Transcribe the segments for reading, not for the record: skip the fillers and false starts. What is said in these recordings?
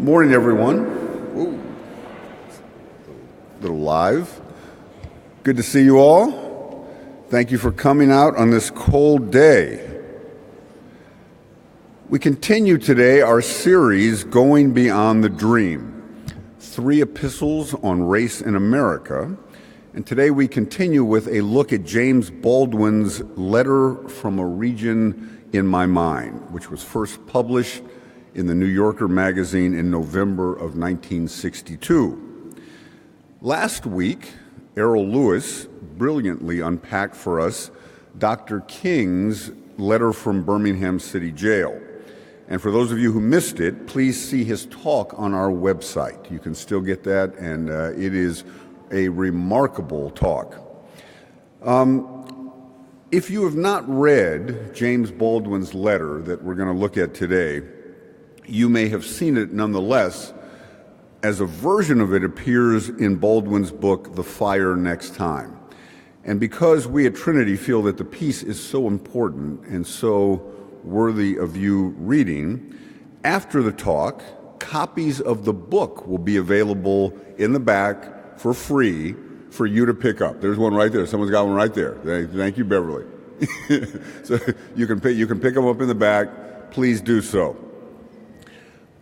Morning, everyone. Ooh. Little live. Good to see you all. Thank you for coming out on this cold day. We continue today our series, Going Beyond the Dream, 3 epistles on race in America. And today we continue with a look at James Baldwin's Letter from a Region in My Mind, which was first published in the New Yorker magazine in November of 1962. Last week, Errol Lewis brilliantly unpacked for us Dr. King's letter from Birmingham City Jail. And for those of you who missed it, please see his talk on our website. You can still get that, and it is a remarkable talk. If you have not read James Baldwin's letter that we're going to look at today, you may have seen it nonetheless, as a version of it appears in Baldwin's book, The Fire Next Time. And because we at Trinity feel that the piece is so important and so worthy of you reading, after the talk, copies of the book will be available in the back for free for you to pick up. There's one right there. Someone's got one right there. Thank you, Beverly. So you can pick them up in the back. Please do so.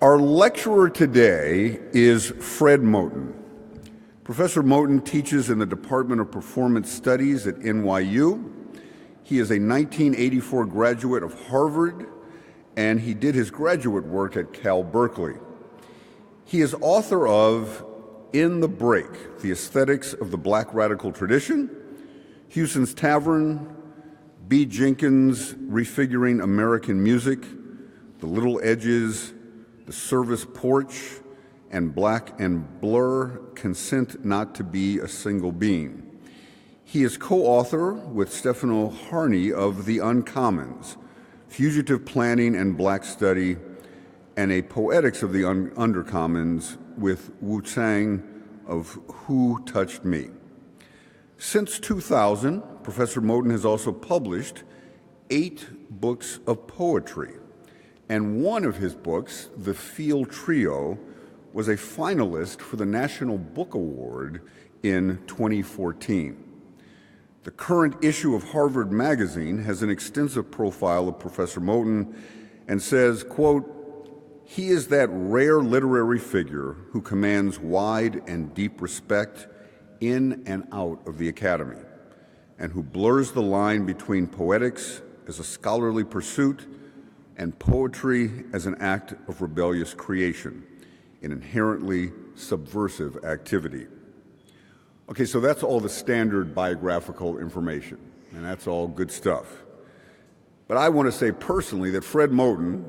Our lecturer today is Fred Moten. Professor Moten teaches in the Department of Performance Studies at NYU. He is a 1984 graduate of Harvard, and he did his graduate work at Cal Berkeley. He is author of In the Break, The Aesthetics of the Black Radical Tradition, Houston's Tavern, B. Jenkins' Refiguring American Music, The Little Edges, The Service Porch, and Black and Blur, Consent Not to Be a Single Being. He is co-author with Stefano Harney of The Uncommons, Fugitive Planning and Black Study, and a Poetics of the Undercommons with Wu Tsang of Who Touched Me. Since 2000, Professor Moten has also published 8 books of poetry, and one of his books, The Field Trio, was a finalist for the National Book Award in 2014. The current issue of Harvard Magazine has an extensive profile of Professor Moten and says, quote, "He is that rare literary figure who commands wide and deep respect in and out of the academy, and who blurs the line between poetics as a scholarly pursuit and poetry as an act of rebellious creation, an inherently subversive activity." Okay, so that's all the standard biographical information, and that's all good stuff. But I want to say personally that Fred Moten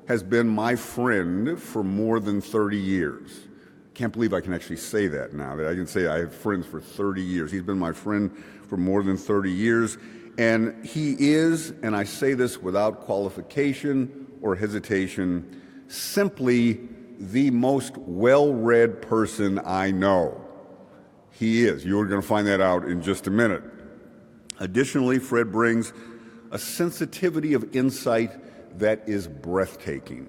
has been my friend for more than 30 years. Can't believe I can actually say that now, that I can say I have friends for 30 years. He's been my friend for more than 30 years, and he is, and I say this without qualification or hesitation, simply the most well-read person I know. He is. You're going to find that out in just a minute. Additionally, Fred brings a sensitivity of insight that is breathtaking.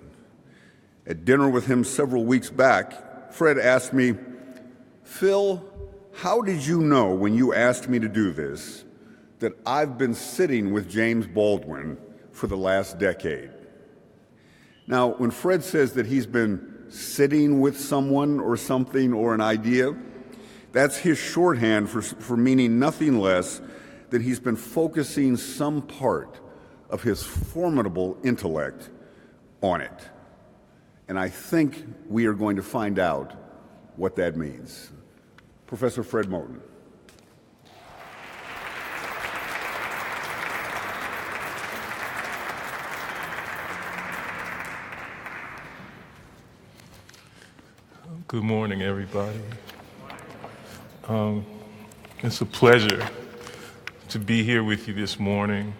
At dinner with him several weeks back, Fred asked me, "Phil, how did you know when you asked me to do this that I've been sitting with James Baldwin for the last decade?" Now, when Fred says that he's been sitting with someone or something or an idea, that's his shorthand for meaning nothing less than he's been focusing some part of his formidable intellect on it. And I think we are going to find out what that means. Professor Fred Moten. Good morning, everybody. It's a pleasure to be here with you this morning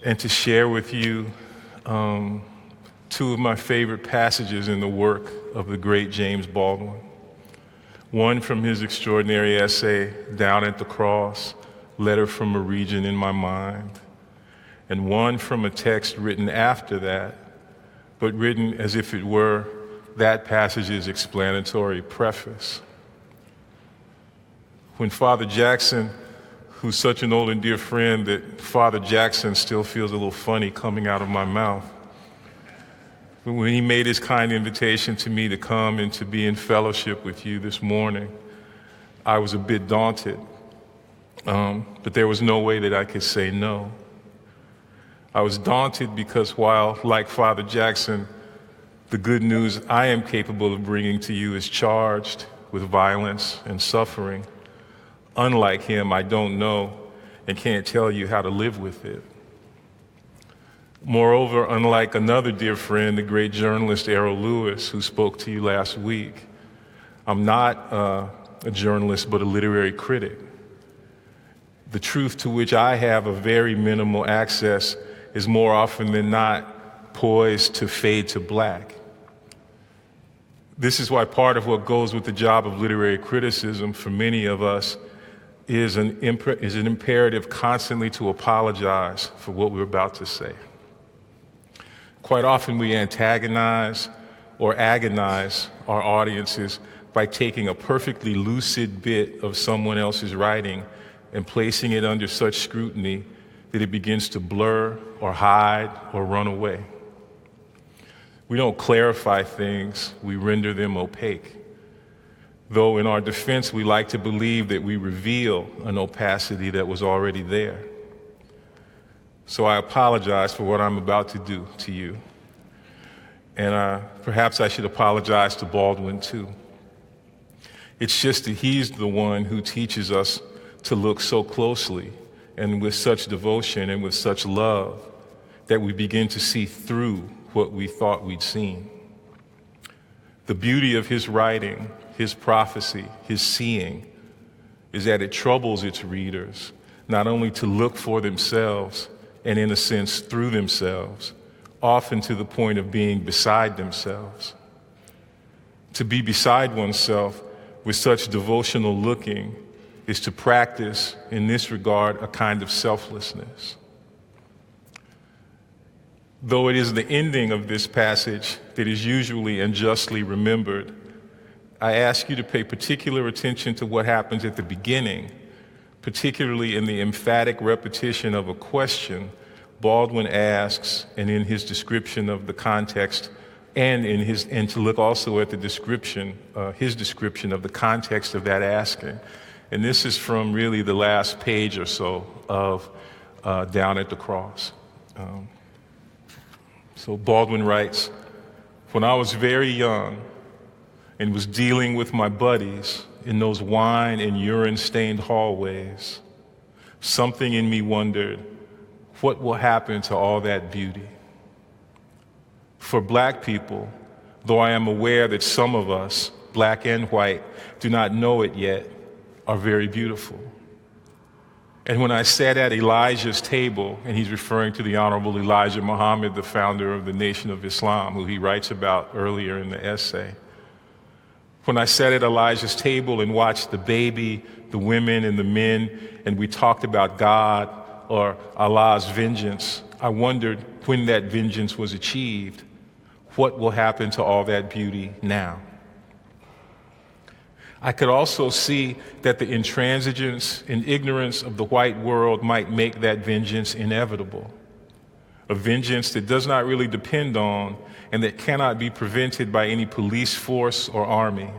and to share with you 2 of my favorite passages in the work of the great James Baldwin. One from his extraordinary essay, Down at the Cross, Letter from a Region in My Mind, and one from a text written after that, but written as if it were that passage's explanatory preface. When Father Jackson, who's such an old and dear friend that Father Jackson still feels a little funny coming out of my mouth, when he made his kind invitation to me to come and to be in fellowship with you this morning, I was a bit daunted, but there was no way that I could say no. I was daunted because while, like Father Jackson, the good news I am capable of bringing to you is charged with violence and suffering, unlike him, I don't know and can't tell you how to live with it. Moreover, unlike another dear friend, the great journalist Errol Lewis, who spoke to you last week, I'm not a journalist but a literary critic. The truth to which I have a very minimal access is more often than not poised to fade to black. This is why part of what goes with the job of literary criticism for many of us is an imperative constantly to apologize for what we're about to say. Quite often we antagonize or agonize our audiences by taking a perfectly lucid bit of someone else's writing and placing it under such scrutiny that it begins to blur or hide or run away. We don't clarify things, we render them opaque. Though in our defense, we like to believe that we reveal an opacity that was already there. So I apologize for what I'm about to do to you. And perhaps I should apologize to Baldwin too. It's just that he's the one who teaches us to look so closely and with such devotion and with such love that we begin to see through what we thought we'd seen. The beauty of his writing, his prophecy, his seeing, is that it troubles its readers, not only to look for themselves and in a sense through themselves, often to the point of being beside themselves. To be beside oneself with such devotional looking is to practice, in this regard, a kind of selflessness. Though it is the ending of this passage that is usually and justly remembered, I ask you to pay particular attention to what happens at the beginning, particularly in the emphatic repetition of a question Baldwin asks, and in his description of the context, and to look also at the description, his description of the context of that asking. And this is from really the last page or so of Down at the Cross. So Baldwin writes, "When I was very young and was dealing with my buddies in those wine and urine-stained hallways, something in me wondered, what will happen to all that beauty? For black people, though I am aware that some of us, black and white, do not know it yet, are very beautiful. And when I sat at Elijah's table," and he's referring to the Honorable Elijah Muhammad, the founder of the Nation of Islam, who he writes about earlier in the essay. When I sat at Elijah's table and watched the baby, the women, and the men, and we talked about God or Allah's vengeance, I wondered when that vengeance was achieved, what will happen to all that beauty now? I could also see that the intransigence and ignorance of the white world might make that vengeance inevitable, a vengeance that does not really depend on and that cannot be prevented by any police force or army.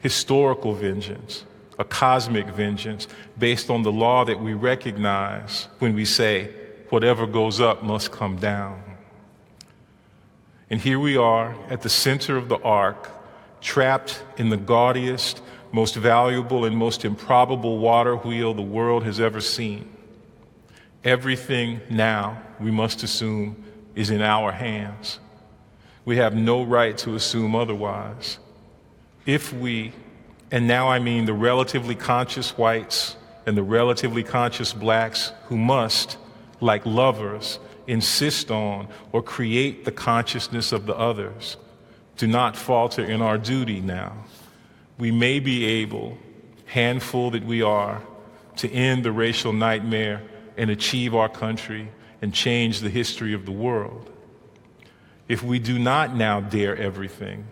Historical vengeance, a cosmic vengeance based on the law that we recognize when we say, whatever goes up must come down. And here we are at the center of the ark, trapped in the gaudiest, most valuable, and most improbable water wheel the world has ever seen. Everything now, we must assume, is in our hands. We have no right to assume otherwise. If we, and now I mean the relatively conscious whites and the relatively conscious blacks who must, like lovers, insist on or create the consciousness of the others, do not falter in our duty now. We may be able, handful that we are, to end the racial nightmare and achieve our country and change the history of the world. If we do not now dare everything,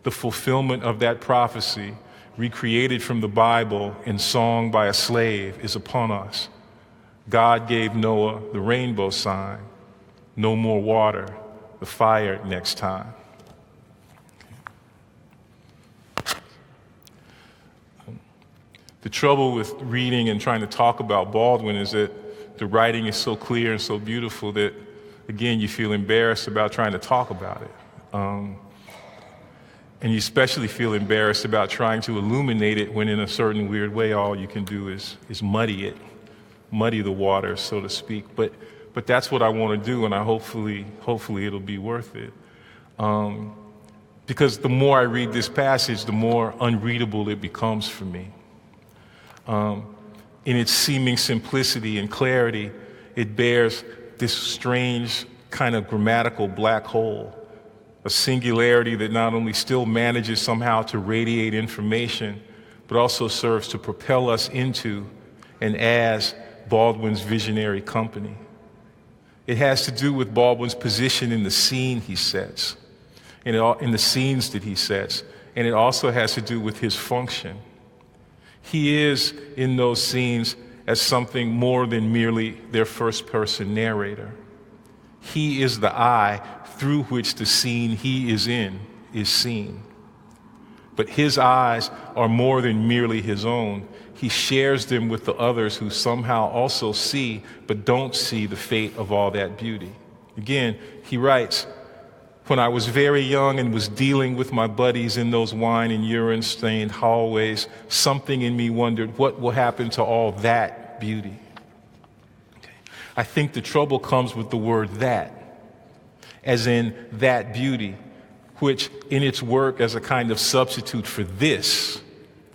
the fulfillment of that prophecy, recreated from the Bible in song by a slave, is upon us. God gave Noah the rainbow sign, no more water, the fire next time. The trouble with reading and trying to talk about Baldwin is that the writing is so clear and so beautiful that, again, you feel embarrassed about trying to talk about it. And you especially feel embarrassed about trying to illuminate it when in a certain weird way all you can do is muddy it, muddy the water, so to speak. But that's what I want to do, and hopefully it'll be worth it. Because the more I read this passage, the more unreadable it becomes for me. In its seeming simplicity and clarity, it bears this strange kind of grammatical black hole, a singularity that not only still manages somehow to radiate information, but also serves to propel us into and as Baldwin's visionary company. It has to do with Baldwin's position in the scene he sets, in the scenes that he sets, and it also has to do with his function. He is, in those scenes, as something more than merely their first-person narrator. He is the eye through which the scene he is in is seen. But his eyes are more than merely his own. He shares them with the others who somehow also see, but don't see the fate of all that beauty. Again, he writes, "When I was very young and was dealing with my buddies in those wine and urine-stained hallways, something in me wondered what will happen to all that beauty." Okay. I think the trouble comes with the word "that," as in that beauty, which in its work as a kind of substitute for this,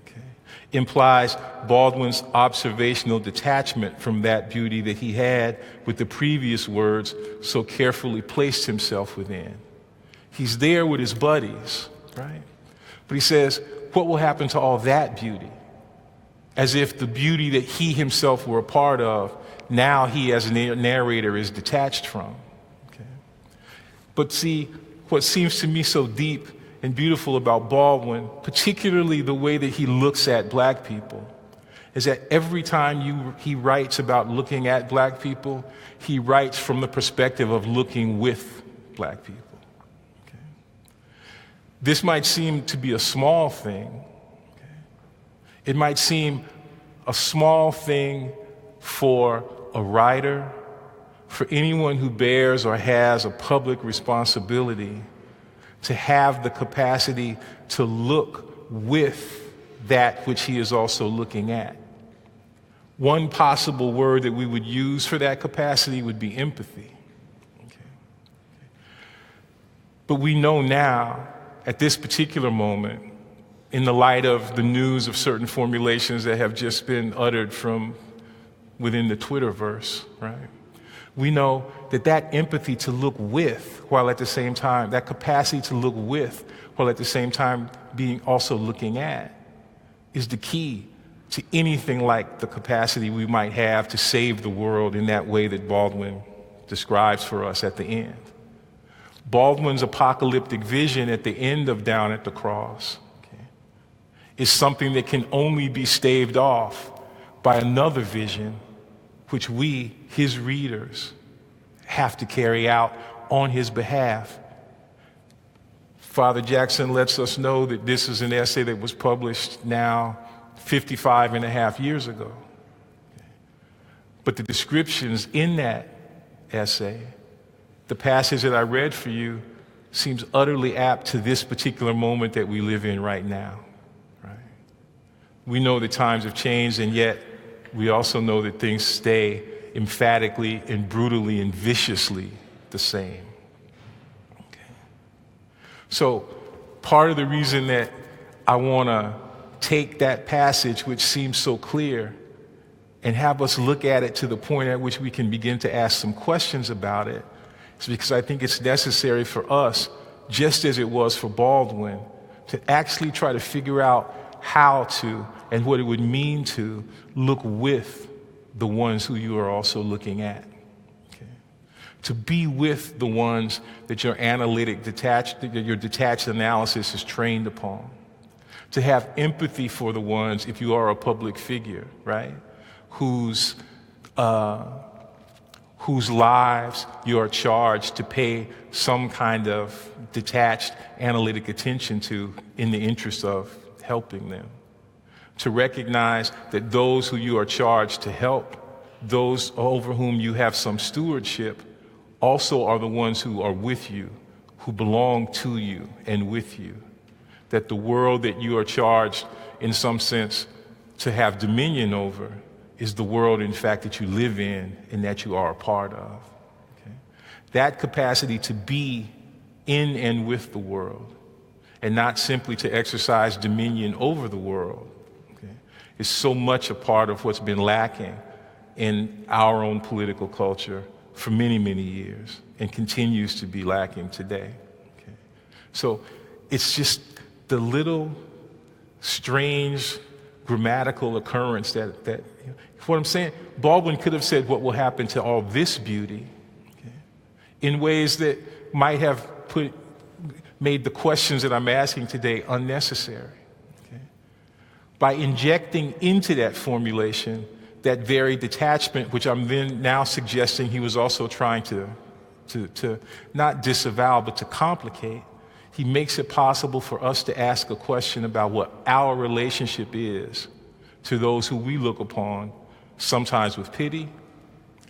okay, implies Baldwin's observational detachment from that beauty that he had, with the previous words, so carefully placed himself within. He's there with his buddies, right? But he says, what will happen to all that beauty? As if the beauty that he himself were a part of, now he as a narrator is detached from. Okay? But see, what seems to me so deep and beautiful about Baldwin, particularly the way that he looks at black people, is that every time he writes about looking at black people, he writes from the perspective of looking with black people. This might seem to be a small thing. Okay? It might seem a small thing for a writer, for anyone who bears or has a public responsibility to have the capacity to look with that which he is also looking at. One possible word that we would use for that capacity would be empathy. Okay? But we know now, at this particular moment, in the light of the news of certain formulations that have just been uttered from within the Twitterverse, right? We know that that empathy to look with, while at the same time, that capacity to look with, while at the same time being also looking at, is the key to anything like the capacity we might have to save the world in that way that Baldwin describes for us at the end. Baldwin's apocalyptic vision at the end of Down at the Cross, okay, is something that can only be staved off by another vision, which we, his readers, have to carry out on his behalf. Father Jackson lets us know that this is an essay that was published now 55 and a half years ago. Okay. But the descriptions in that essay, the passage that I read for you, seems utterly apt to this particular moment that we live in right now. Right? We know that times have changed, and yet we also know that things stay emphatically and brutally and viciously the same. Okay. So part of the reason that I want to take that passage, which seems so clear, and have us look at it to the point at which we can begin to ask some questions about it, is because I think it's necessary for us, just as it was for Baldwin, to actually try to figure out how to and what it would mean to look with the ones who you are also looking at. Okay. to be with the ones that your your detached analysis is trained upon, to have empathy for the ones, if you are a public figure, right, whose lives you are charged to pay some kind of detached analytic attention to in the interest of helping them. To recognize that those who you are charged to help, those over whom you have some stewardship, also are the ones who are with you, who belong to you and with you. That the world that you are charged, in some sense, to have dominion over is the world, in fact, that you live in and that you are a part of. Okay? That capacity to be in and with the world, and not simply to exercise dominion over the world, okay, is so much a part of what's been lacking in our own political culture for many, many years, and continues to be lacking today. Okay? So it's just the little strange grammatical occurrence that what I'm saying, Baldwin could have said what will happen to all this beauty, okay, in ways that might have made the questions that I'm asking today unnecessary. Okay? By injecting into that formulation that very detachment, which I'm then now suggesting he was also trying to not disavow, but to complicate, he makes it possible for us to ask a question about what our relationship is to those who we look upon, sometimes with pity,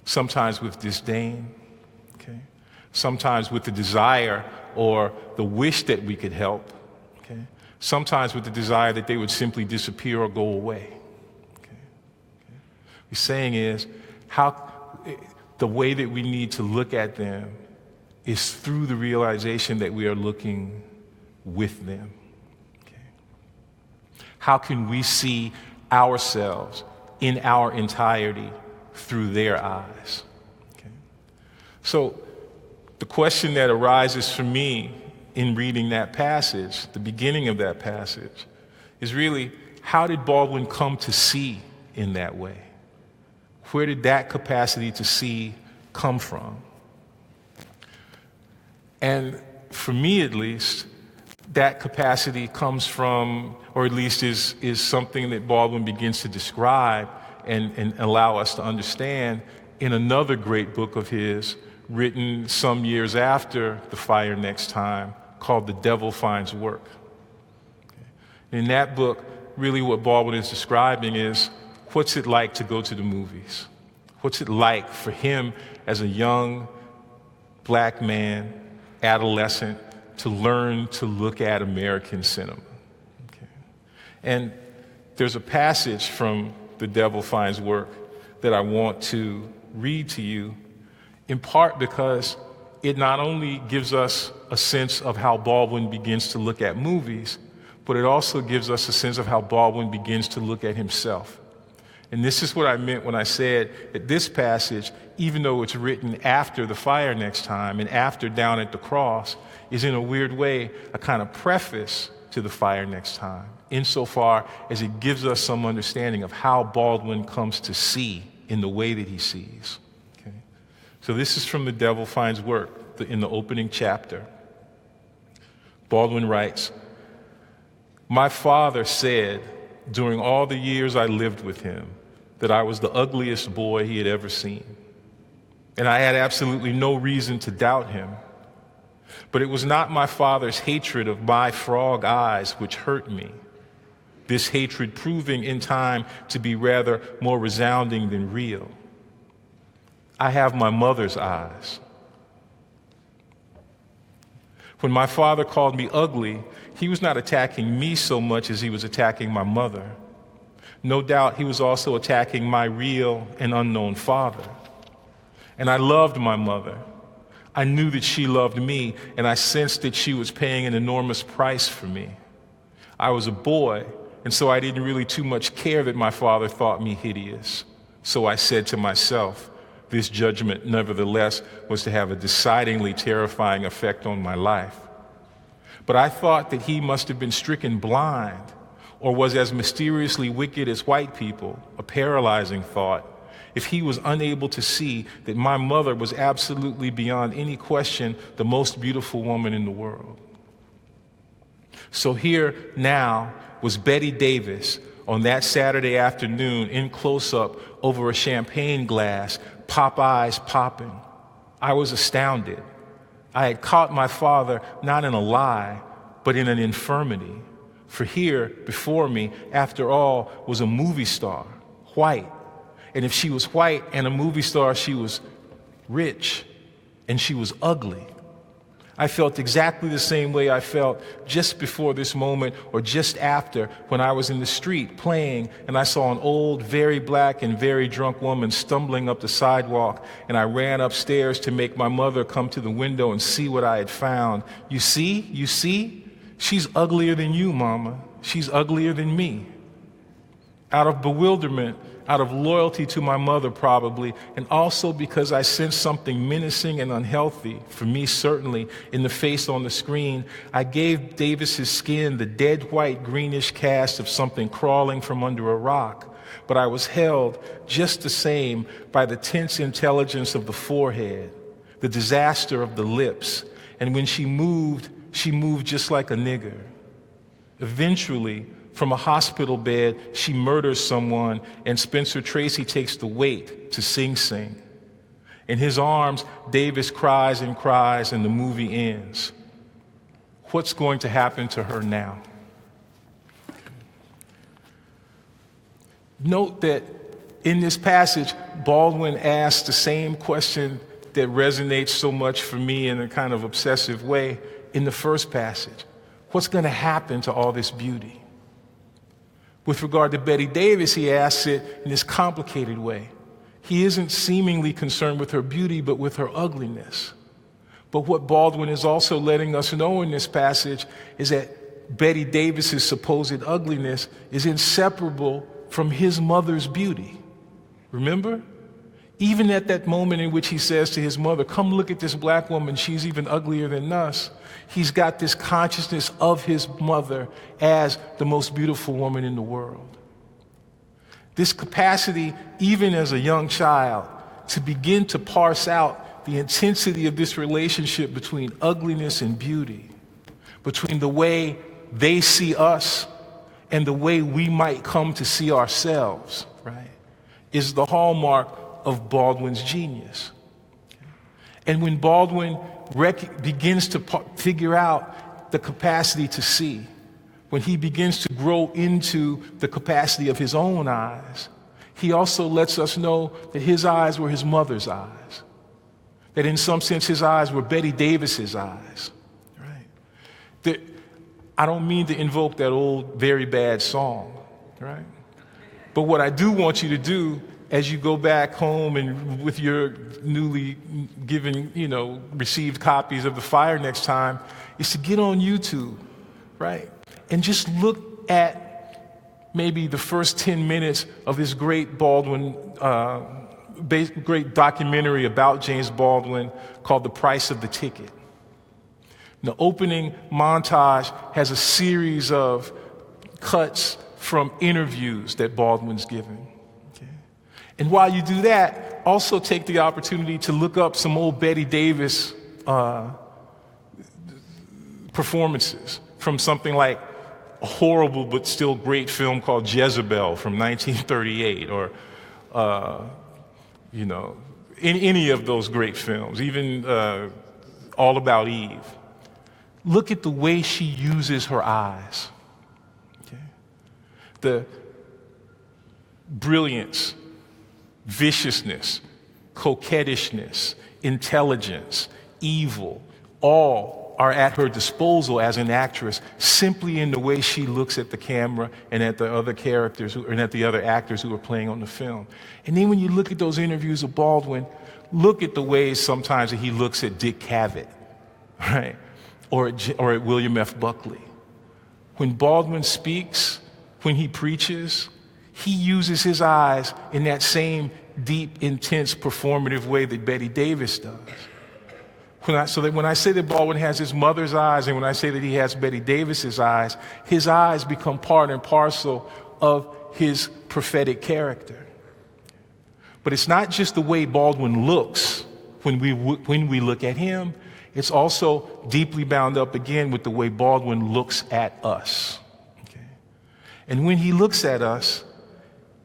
sometimes with disdain, okay? Sometimes with the desire or the wish that we could help, okay? Sometimes with the desire that they would simply disappear or go away. Okay? What he's saying is, the way that we need to look at them is through the realization that we are looking with them. Okay? How can we see ourselves in our entirety through their eyes? Okay? So the question that arises for me in reading that passage, the beginning of that passage, is really, how did Baldwin come to see in that way? Where did that capacity to see come from? And for me, at least, that capacity comes from, or at least is something that Baldwin begins to describe and allow us to understand in another great book of his, written some years after The Fire Next Time, called The Devil Finds Work. In that book, really what Baldwin is describing is, what's it like to go to the movies? What's it like for him as a young black man, adolescent, to learn to look at American cinema? Okay. And there's a passage from The Devil Finds Work that I want to read to you, in part because it not only gives us a sense of how Baldwin begins to look at movies, but it also gives us a sense of how Baldwin begins to look at himself. And this is what I meant when I said that this passage, even though it's written after The Fire Next Time and after Down at the Cross, is in a weird way a kind of preface to The Fire Next Time, insofar as it gives us some understanding of how Baldwin comes to see in the way that he sees. Okay? So this is from The Devil Finds Work, in the opening chapter. Baldwin writes, "My father said, during all the years I lived with him, that I was the ugliest boy he had ever seen. And I had absolutely no reason to doubt him. But it was not my father's hatred of my frog eyes which hurt me, this hatred proving in time to be rather more resounding than real. I have my mother's eyes. When my father called me ugly, he was not attacking me so much as he was attacking my mother. No doubt he was also attacking my real and unknown father. And I loved my mother. I knew that she loved me, and I sensed that she was paying an enormous price for me. I was a boy, and so I didn't really too much care that my father thought me hideous. So I said to myself, this judgment, nevertheless, was to have a decidedly terrifying effect on my life. But I thought that he must have been stricken blind, or was as mysteriously wicked as white people, a paralyzing thought, if he was unable to see that my mother was absolutely beyond any question the most beautiful woman in the world? So here now was Betty Davis on that Saturday afternoon in close-up over a champagne glass, pop eyes popping. I was astounded. I had caught my father not in a lie, but in an infirmity. For here, before me, after all, was a movie star, white. And if she was white and a movie star, she was rich, and she was ugly. I felt exactly the same way I felt just before this moment or just after when I was in the street playing and I saw an old, very black and very drunk woman stumbling up the sidewalk, and I ran upstairs to make my mother come to the window and see what I had found. You see? She's uglier than you, Mama. She's uglier than me. Out of bewilderment, out of loyalty to my mother probably, and also because I sensed something menacing and unhealthy, for me certainly, in the face on the screen, I gave Davis's skin the dead white greenish cast of something crawling from under a rock. But I was held just the same by the tense intelligence of the forehead, the disaster of the lips, and when she moved just like a nigger. Eventually, from a hospital bed, she murders someone, and Spencer Tracy takes the weight to Sing Sing. In his arms, Davis cries and cries, and the movie ends. What's going to happen to her now? Note that in this passage, Baldwin asks the same question that resonates so much for me in a kind of obsessive way in the first passage. What's going to happen to all this beauty? With regard to Betty Davis, he asks it in this complicated way. He isn't seemingly concerned with her beauty, but with her ugliness. But what Baldwin is also letting us know in this passage is that Betty Davis's supposed ugliness is inseparable from his mother's beauty. Remember? Even at that moment in which he says to his mother, "Come look at this black woman, she's even uglier than us," he's got this consciousness of his mother as the most beautiful woman in the world. This capacity, even as a young child, to begin to parse out the intensity of this relationship between ugliness and beauty, between the way they see us and the way we might come to see ourselves, right, is the hallmark of Baldwin's genius. And when Baldwin begins to figure out the capacity to see, when he begins to grow into the capacity of his own eyes, he also lets us know that his eyes were his mother's eyes, that in some sense his eyes were Betty Davis's eyes, right? That I don't mean to invoke that old very bad song, right? But what I do want you to do as you go back home and with your newly given, received copies of The Fire next time, is to get on YouTube, right? And just look at maybe the first 10 minutes of this great Baldwin, great documentary about James Baldwin called The Price of the Ticket. The opening montage has a series of cuts from interviews that Baldwin's given. And while you do that, also take the opportunity to look up some old Betty Davis performances from something like a horrible but still great film called Jezebel from 1938, or any of those great films, even All About Eve. Look at the way she uses her eyes. Okay? The brilliance, viciousness, coquettishness, intelligence, evil, all are at her disposal as an actress simply in the way she looks at the camera and at the other characters and at the other actors who are playing on the film. And then when you look at those interviews of Baldwin, look at the ways sometimes that he looks at Dick Cavett, right? Or at William F. Buckley. When Baldwin speaks, when he preaches, he uses his eyes in that same deep, intense, performative way that Betty Davis does. So that when I say that Baldwin has his mother's eyes, and when I say that he has Betty Davis's eyes become part and parcel of his prophetic character. But it's not just the way Baldwin looks when we look at him. It's also deeply bound up again with the way Baldwin looks at us. Okay? And when he looks at us,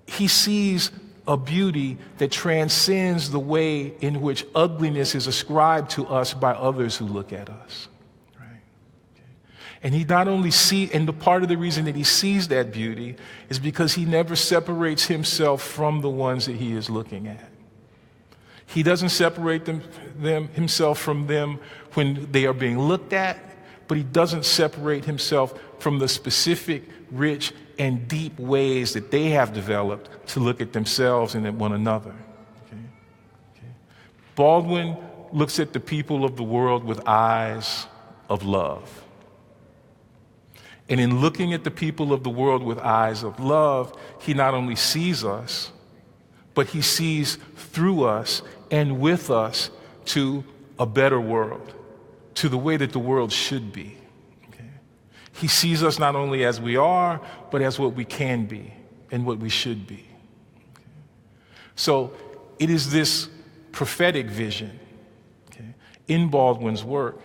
he sees a beauty that transcends the way in which ugliness is ascribed to us by others who look at us. Right? Okay. And he not only and the part of the reason that he sees that beauty is because he never separates himself from the ones that he is looking at. He doesn't separate himself from them when they are being looked at, but he doesn't separate himself from the specific, rich, and deep ways that they have developed to look at themselves and at one another. Okay? Okay. Baldwin looks at the people of the world with eyes of love. And in looking at the people of the world with eyes of love, he not only sees us, but he sees through us and with us to a better world, to the way that the world should be. Okay? He sees us not only as we are, but as what we can be and what we should be. Okay? So it is this prophetic vision, okay, in Baldwin's work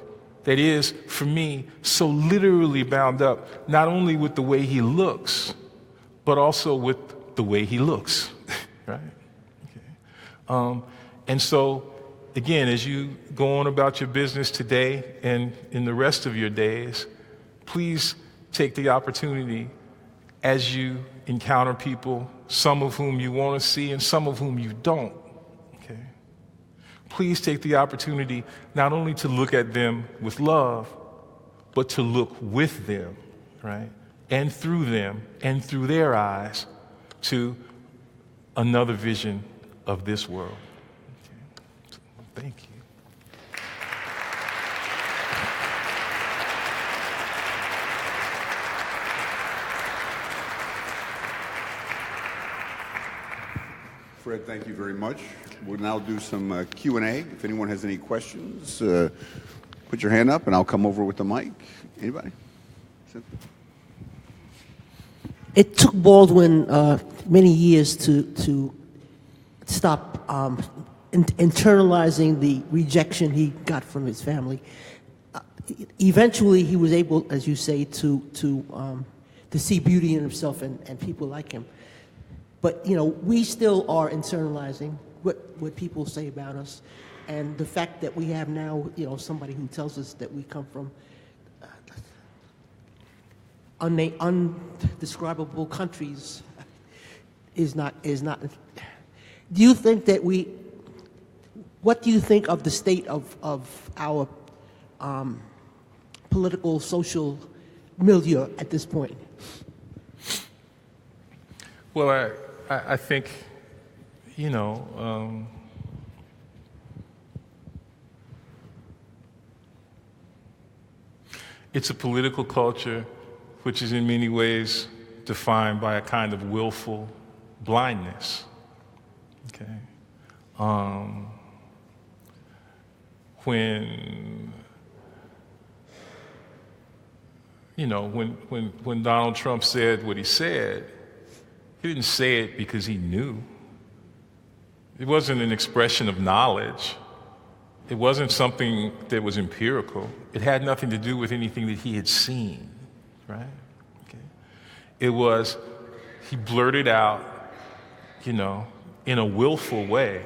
that is, for me, so literally bound up not only with the way he looks, but also with the way he looks, right? Okay. And so, again, as you go on about your business today and in the rest of your days, please take the opportunity as you encounter people, some of whom you want to see and some of whom you don't. Okay? Please take the opportunity not only to look at them with love, but to look with them, right? And through them and through their eyes to another vision of this world. Thank you. Fred, thank you very much. We'll now do some Q&A. If anyone has any questions, put your hand up and I'll come over with the mic. Anybody? It took Baldwin many years to stop internalizing the rejection he got from his family. Eventually, he was able, as you say, to see beauty in himself and people like him. But we still are internalizing what people say about us, and the fact that we have now, somebody who tells us that we come from undescribable countries is not. Do you think that what do you think of the state of our political, social milieu at this point? Well, I think, it's a political culture which is in many ways defined by a kind of willful blindness. Okay. When Donald Trump said what he said, he didn't say it because he knew. It wasn't an expression of knowledge. It wasn't something that was empirical. It had nothing to do with anything that he had seen, right? Okay. It was, he blurted out, in a willful way,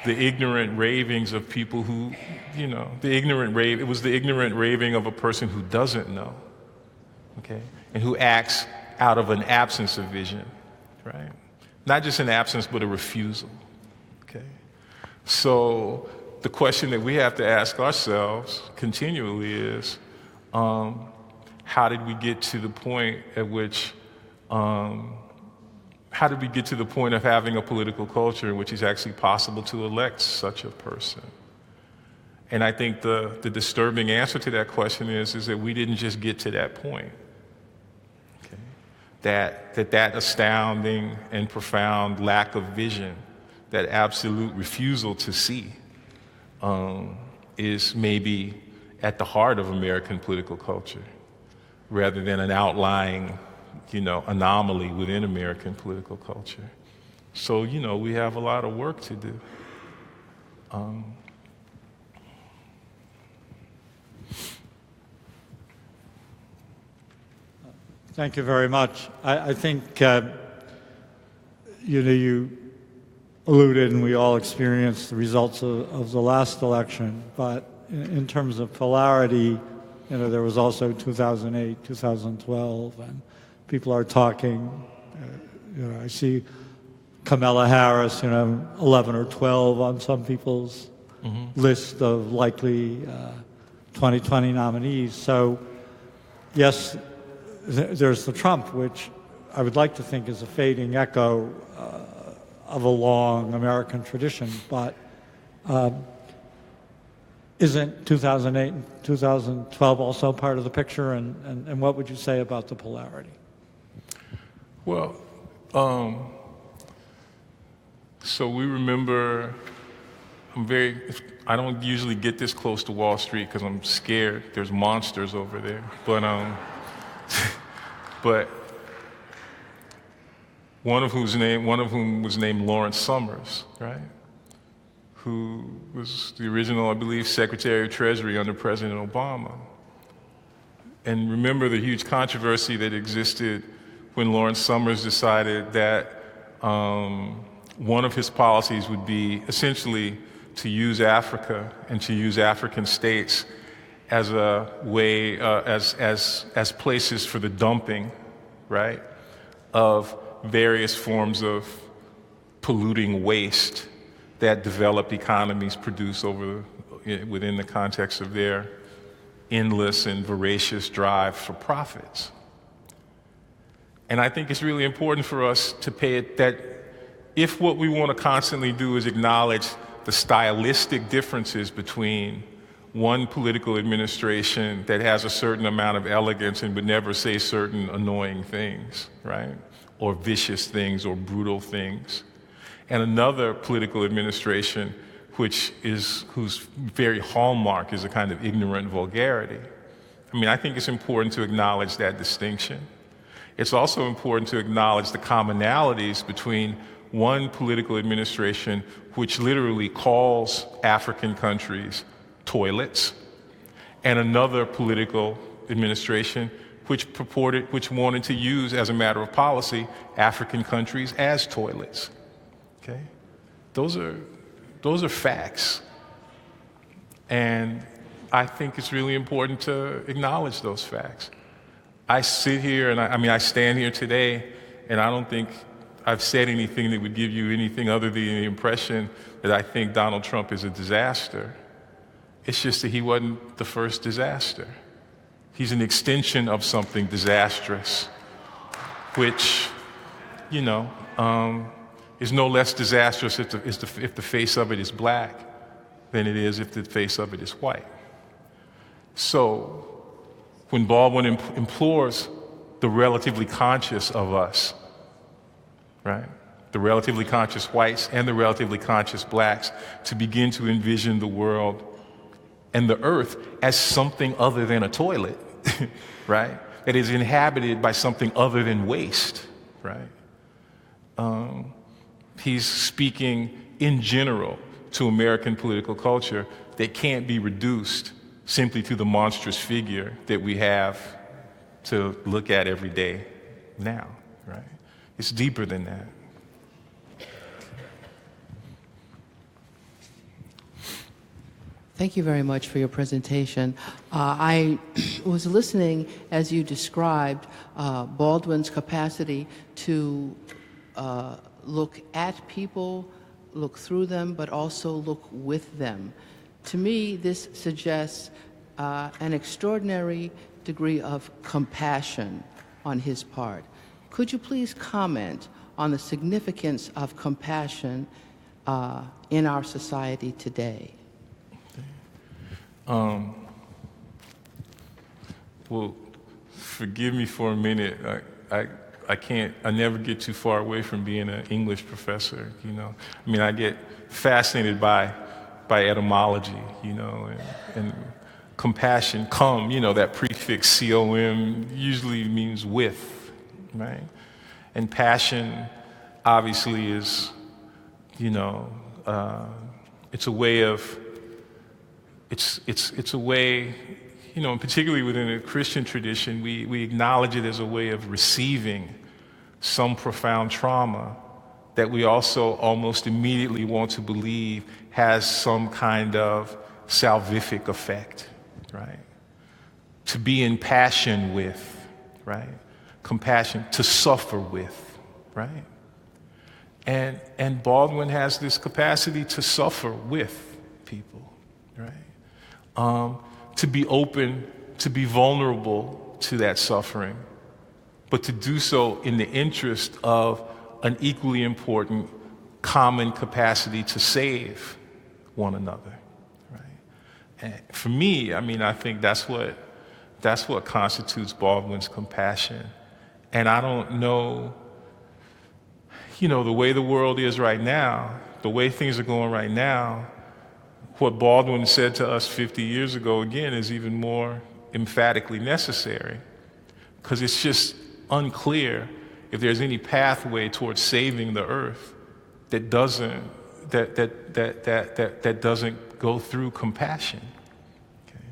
the ignorant ravings of people who, it was the ignorant raving of a person who doesn't know, okay, and who acts out of an absence of vision, right? Not just an absence, but a refusal, okay? So the question that we have to ask ourselves continually is, how did we get to the point at which, how did we get to the point of having a political culture in which it's actually possible to elect such a person? And I think the disturbing answer to that question is that we didn't just get to that point. Okay? That astounding and profound lack of vision, that absolute refusal to see, is maybe at the heart of American political culture, rather than an outlying anomaly within American political culture. So, we have a lot of work to do. Thank you very much. I think, you alluded and we all experienced the results of the last election, but in terms of polarity, there was also 2008, 2012, and people are talking, I see Kamala Harris, 11 or 12 on some people's list of likely 2020 nominees. So, yes, there's the Trump, which I would like to think is a fading echo of a long American tradition, but isn't 2008 and 2012 also part of the picture, and what would you say about the polarity? Well, so we remember, I don't usually get this close to Wall Street because I'm scared. There's monsters over there. But one of whom was named Lawrence Summers, right? Who was the original, I believe, Secretary of Treasury under President Obama. And remember the huge controversy that existed when Lawrence Summers decided that one of his policies would be essentially to use Africa and to use African states as a way, as places for the dumping, right, of various forms of polluting waste that developed economies produce within the context of their endless and voracious drive for profits. And I think it's really important for us to pay it that if what we want to constantly do is acknowledge the stylistic differences between one political administration that has a certain amount of elegance and would never say certain annoying things, right? Or vicious things or brutal things, and another political administration whose very hallmark is a kind of ignorant vulgarity. I think it's important to acknowledge that distinction. It's also important to acknowledge the commonalities between one political administration which literally calls African countries toilets, and another political administration which wanted to use, as a matter of policy, African countries as toilets. Okay? Those are facts. And I think it's really important to acknowledge those facts. I sit here and I stand here today, and I don't think I've said anything that would give you anything other than the impression that I think Donald Trump is a disaster. It's just that he wasn't the first disaster. He's an extension of something disastrous, which, is no less disastrous if the face of it is black than it is if the face of it is white. So when Baldwin implores the relatively conscious of us, right, the relatively conscious whites and the relatively conscious blacks, to begin to envision the world and the earth as something other than a toilet, right? That is inhabited by something other than waste, right? He's speaking in general to American political culture that can't be reduced simply to the monstrous figure that we have to look at every day now, right? It's deeper than that. Thank you very much for your presentation. I was listening as you described Baldwin's capacity to look at people, look through them, but also look with them. To me, this suggests an extraordinary degree of compassion on his part. Could you please comment on the significance of compassion in our society today? Well, forgive me for a minute. I never get too far away from being an English professor, I get fascinated by etymology, and compassion, that prefix C-O-M usually means with, right? And passion obviously is, it's a way of, it's a way, and particularly within a Christian tradition, we acknowledge it as a way of receiving some profound trauma that we also almost immediately want to believe has some kind of salvific effect, right? To be in passion with, right? Compassion, to suffer with, right? And Baldwin has this capacity to suffer with people, right? To be open, to be vulnerable to that suffering, but to do so in the interest of an equally important common capacity to save one another, right? And for me, I think that's what constitutes Baldwin's compassion. And I don't know, the way the world is right now, the way things are going right now, what Baldwin said to us 50 years ago, again, is even more emphatically necessary, because it's just unclear if there's any pathway towards saving the earth that doesn't go through compassion. Okay?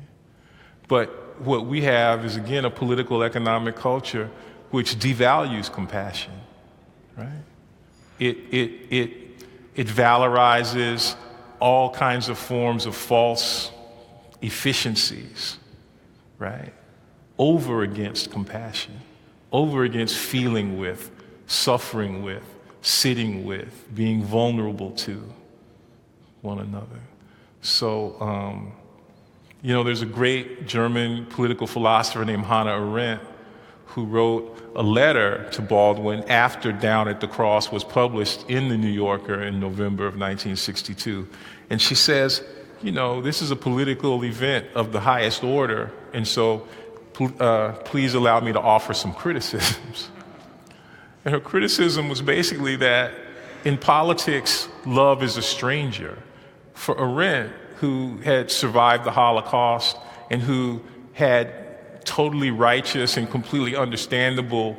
But what we have is, again, a political economic culture which devalues compassion, right? It valorizes all kinds of forms of false efficiencies, right? Over against compassion, over against feeling with, suffering with, sitting with, being vulnerable to one another. So, there's a great German political philosopher named Hannah Arendt who wrote a letter to Baldwin after Down at the Cross was published in the New Yorker in November of 1962. And she says, this is a political event of the highest order, and so please allow me to offer some criticisms. And her criticism was basically that in politics, love is a stranger. For Arendt, who had survived the Holocaust and who had totally righteous and completely understandable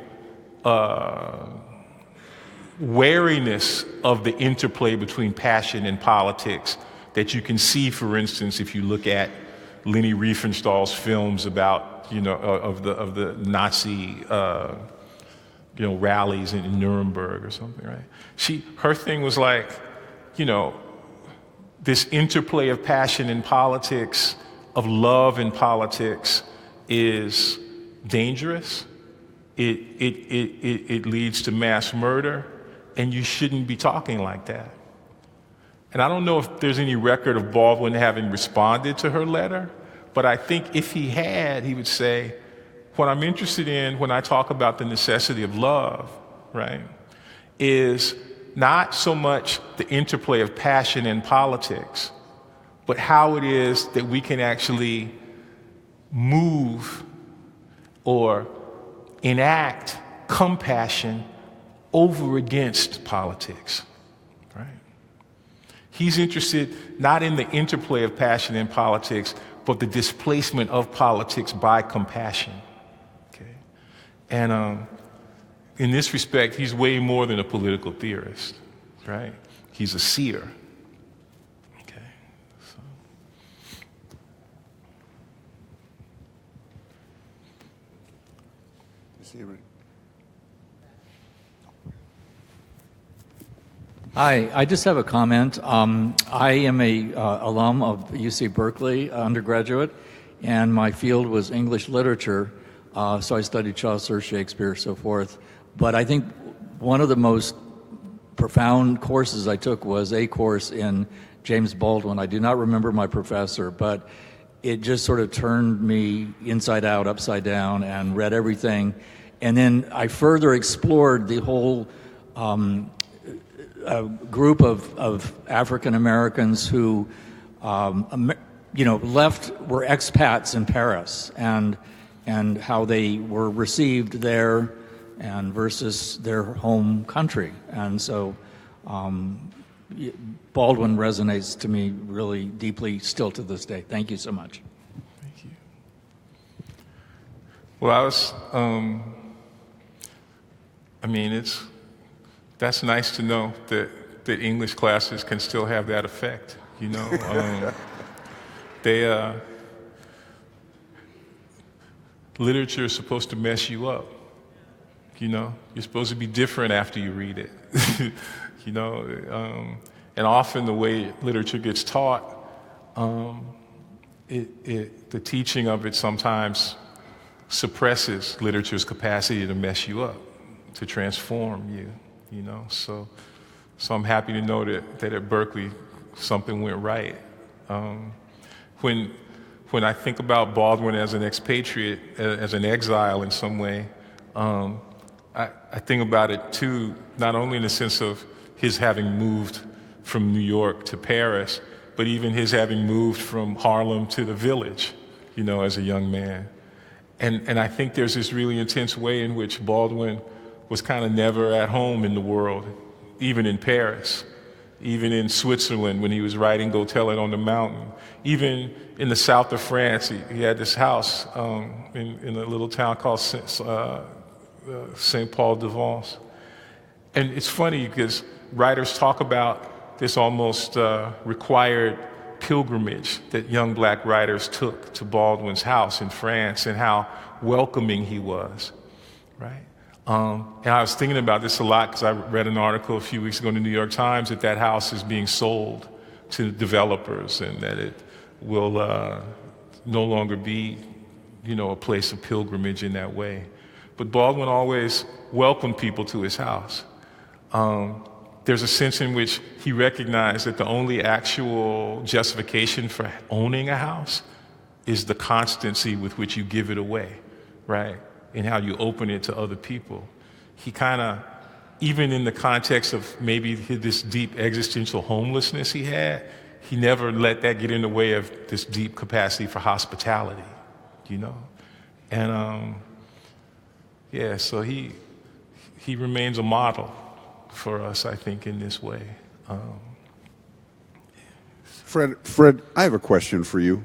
wariness of the interplay between passion and politics that you can see, for instance, if you look at Leni Riefenstahl's films about, of the Nazi, rallies in Nuremberg or something, right? Her thing was like, this interplay of passion in politics, of love in politics, is dangerous. It leads to mass murder, and you shouldn't be talking like that. And I don't know if there's any record of Baldwin having responded to her letter, but I think if he had, he would say, what I'm interested in when I talk about the necessity of love, right, is not so much the interplay of passion and politics, but how it is that we can actually move or enact compassion over against politics, right? He's interested not in the interplay of passion and politics, but the displacement of politics by compassion, okay? And in this respect, he's way more than a political theorist, right? He's a seer. Hi, I just have a comment. I am a alum of UC Berkeley, undergraduate, and my field was English literature, so I studied Chaucer, Shakespeare, so forth. But I think one of the most profound courses I took was a course in James Baldwin. I do not remember my professor, but it just sort of turned me inside out, upside down, and read everything. And then I further explored the whole group of African Americans who, left, were expats in Paris, and how they were received there, and versus their home country. And so Baldwin resonates to me really deeply still to this day. Thank you so much. Thank you. Well, That's nice to know that English classes can still have that effect, you know. Literature is supposed to mess you up, you know. You're supposed to be different after you read it, you know. And often the way literature gets taught, the teaching of it sometimes suppresses literature's capacity to mess you up, to transform you, you know. So I'm happy to know that at Berkeley something went right. When I think about Baldwin as an expatriate, as an exile in some way, I think about it too, not only in the sense of his having moved from New York to Paris, but even his having moved from Harlem to the Village, you know, as a young man. And I think there's this really intense way in which Baldwin was kind of never at home in the world, even in Paris, even in Switzerland when he was writing Go Tell It on the Mountain, even in the south of France. He had this house in a little town called Saint Paul de Vence. And it's funny because writers talk about this almost required pilgrimage that young black writers took to Baldwin's house in France and how welcoming he was, right? And I was thinking about this a lot because I read an article a few weeks ago in the New York Times that house is being sold to developers and that it will no longer be, you know, a place of pilgrimage in that way. But Baldwin always welcomed people to his house. There's a sense in which he recognized that the only actual justification for owning a house is the constancy with which you give it away, right? And how you open it to other people. He kind of, even in the context of maybe this deep existential homelessness he had, he never let that get in the way of this deep capacity for hospitality, you know? And yeah, so he remains a model for us, I think, in this way. Fred, I have a question for you.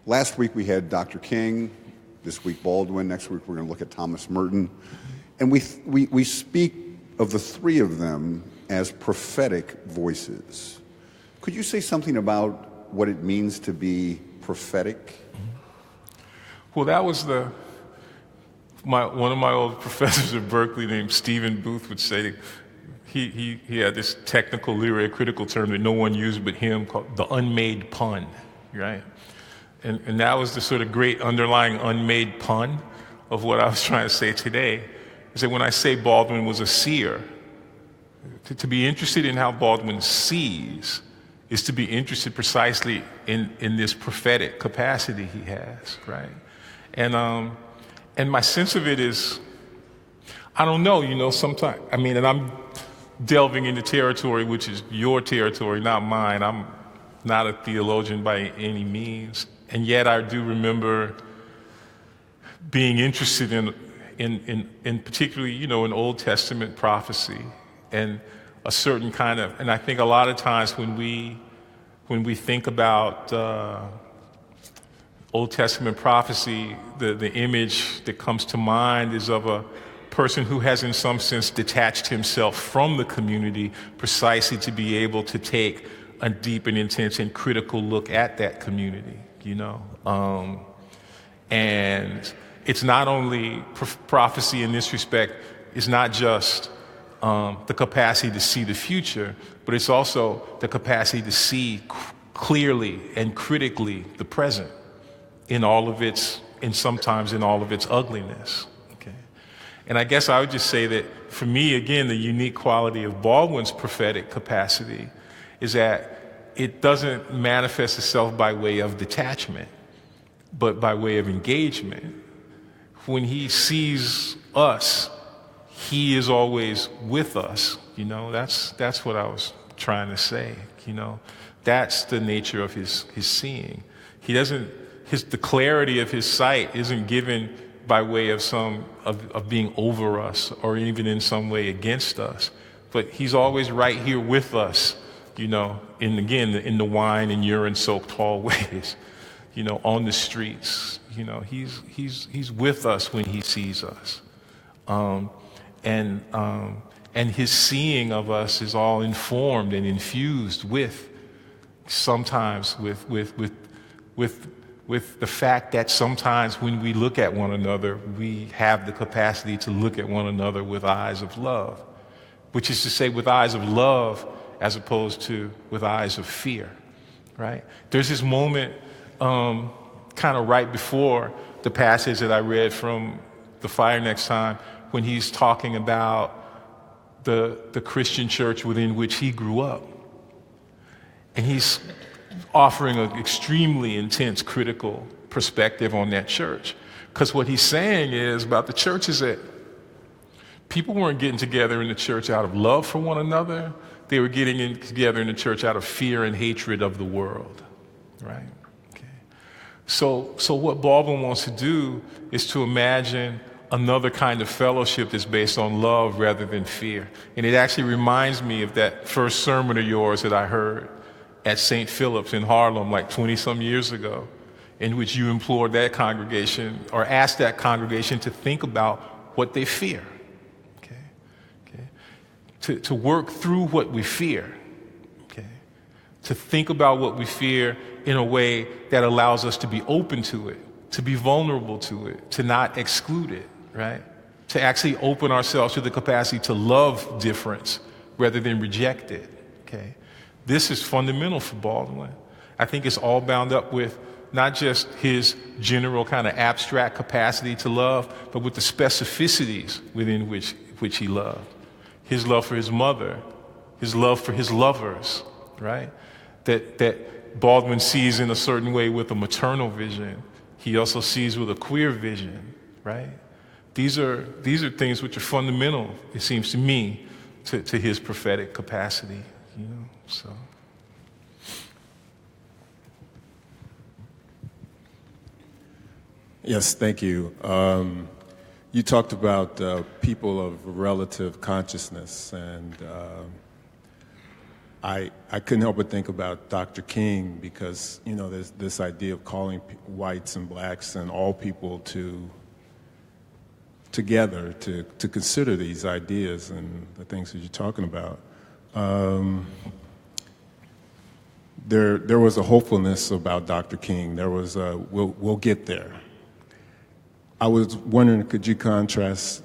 Last week we had Dr. King, this week Baldwin, next week we're going to look at Thomas Merton. And we speak of the three of them as prophetic voices. Could you say something about what it means to be prophetic? Well, that was one of my old professors at Berkeley named Stephen Booth would say, he had this technical literary critical term that no one used but him called the unmade pun, right? And that was the sort of great underlying unmade pun of what I was trying to say today, is that when I say Baldwin was a seer, to be interested in how Baldwin sees is to be interested precisely in this prophetic capacity he has, right? And my sense of it is, I don't know, you know, sometimes, I mean, and I'm delving into territory which is your territory, not mine. I'm not a theologian by any means. And yet I do remember being interested in particularly, you know, in Old Testament prophecy and a certain kind of, and I think a lot of times when we think about Old Testament prophecy, the image that comes to mind is of a person who has in some sense detached himself from the community precisely to be able to take a deep and intense and critical look at that community, you know. And it's not only prophecy in this respect, it's not just the capacity to see the future, but it's also the capacity to see clearly and critically the present in all of its, and sometimes in all of its ugliness. Okay? And I guess I would just say that for me, again, the unique quality of Baldwin's prophetic capacity is that it doesn't manifest itself by way of detachment, but by way of engagement. When he sees us, he is always with us. You know, that's what I was trying to say. You know, that's the nature of his seeing. He doesn't. The clarity of his sight isn't given by way of of being over us or even in some way against us, but he's always right here with us. You know, in the wine and urine-soaked hallways, you know, on the streets. You know, he's with us when he sees us, and And his seeing of us is all informed and infused with, sometimes with the fact that sometimes when we look at one another, we have the capacity to look at one another with eyes of love, which is to say with eyes of love as opposed to with eyes of fear, right? There's this moment kind of right before the passage that I read from The Fire Next Time, when he's talking about the Christian church within which he grew up. And he's offering an extremely intense critical perspective on that church. Because what he's saying is about the church is that people weren't getting together in the church out of love for one another. They were getting together in the church out of fear and hatred of the world, right? Okay. So what Baldwin wants to do is to imagine another kind of fellowship that's based on love rather than fear. And it actually reminds me of that first sermon of yours that I heard at St. Philip's in Harlem like 20-some years ago, in which you implored that congregation or asked that congregation to think about what they fear, okay? To work through what we fear, okay? To think about what we fear in a way that allows us to be open to it, to be vulnerable to it, to not exclude it, right? To actually open ourselves to the capacity to love difference rather than reject it, okay? This is fundamental for Baldwin. I think it's all bound up with not just his general kind of abstract capacity to love, but with the specificities within which he loved. His love for his mother, his love for his lovers, right? That Baldwin sees in a certain way with a maternal vision. He also sees with a queer vision, right? These are things which are fundamental, it seems to me, to his prophetic capacity, you know, so. Yes, thank you. You talked about people of relative consciousness, and I couldn't help but think about Dr. King, because, you know, there's this idea of calling whites and blacks and all people together to consider these ideas and the things that you're talking about. There was a hopefulness about Dr. King. There was a, we'll get there. I was wondering, could you contrast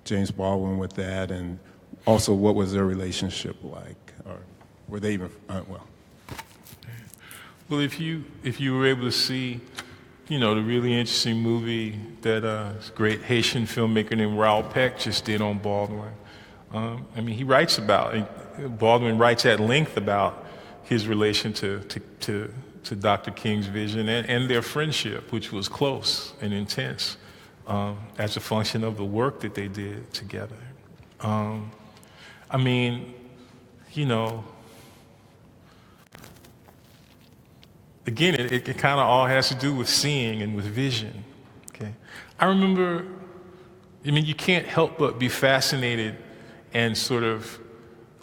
James Baldwin with that, and also what was their relationship like, or were they even well? Well, if you were able to see, you know, the really interesting movie that great Haitian filmmaker named Raoul Peck just did on Baldwin. I mean, he writes about, Baldwin writes at length about his relation to Dr. King's vision and their friendship, which was close and intense as a function of the work that they did together. I mean, you know, again, it kind of all has to do with seeing and with vision, okay? I remember, I mean, you can't help but be fascinated and sort of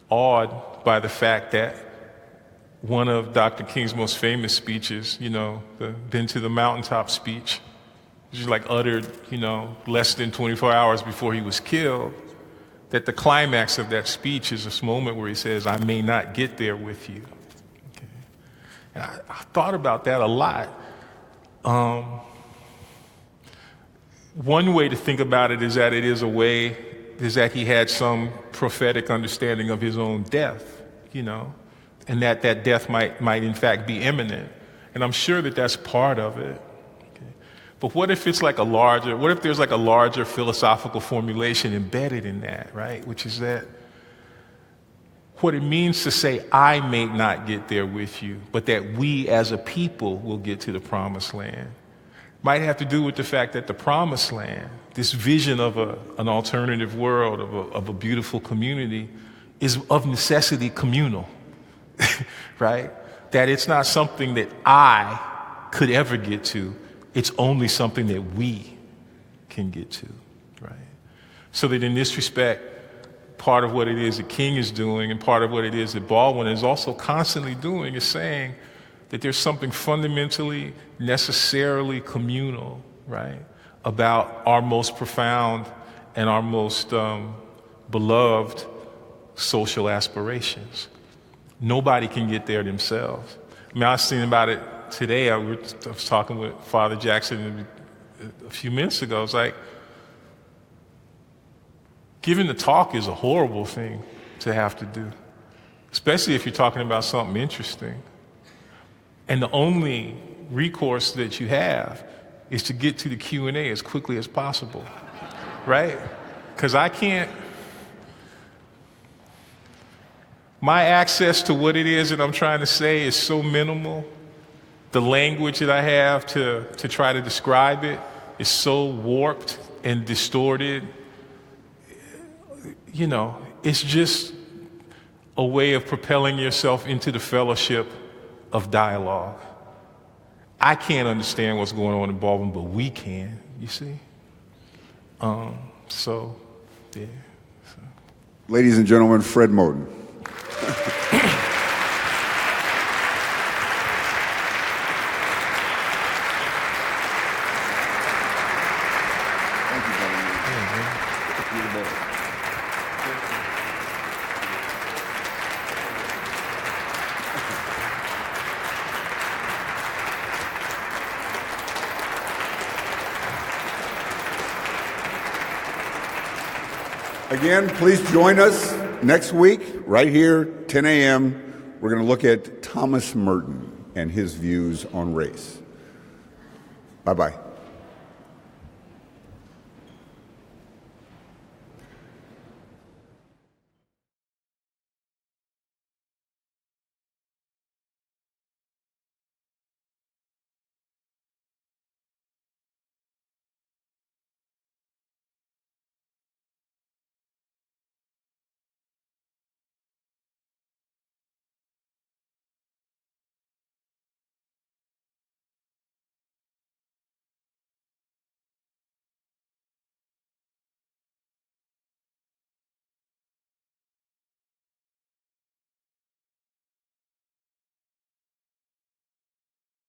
awed by the fact that one of Dr. King's most famous speeches, you know, the Been to the Mountaintop speech, which is like uttered, you know, less than 24 hours before he was killed, that the climax of that speech is this moment where he says, "I may not get there with you." Okay. And I thought about that a lot. One way to think about it is that he had some prophetic understanding of his own death, you know, and that death might in fact be imminent. And I'm sure that that's part of it. Okay. But what if there's like a larger philosophical formulation embedded in that, right? Which is that what it means to say, I may not get there with you, but that we as a people will get to the promised land, might have to do with the fact that the promised land, this vision of an alternative world, of a beautiful community, is of necessity communal, right? That it's not something that I could ever get to. It's only something that we can get to, right? So that in this respect, part of what it is that King is doing and part of what it is that Baldwin is also constantly doing is saying that there's something fundamentally, necessarily communal, right, about our most profound and our most beloved social aspirations. Nobody can get there themselves. I mean, I was thinking about it today. I was talking with Father Jackson a few minutes ago. It's like, giving the talk is a horrible thing to have to do, especially if you're talking about something interesting. And the only recourse that you have is to get to the Q&A as quickly as possible, right? Because my access to what it is that I'm trying to say is so minimal. The language that I have to try to describe it is so warped and distorted. You know, it's just a way of propelling yourself into the fellowship of dialogue. I can't understand what's going on in Baldwin, but we can, you see? Yeah. So. Ladies and gentlemen, Fred Moten. Again, please join us next week, right here, 10 a.m. We're going to look at Thomas Merton and his views on race. Bye-bye.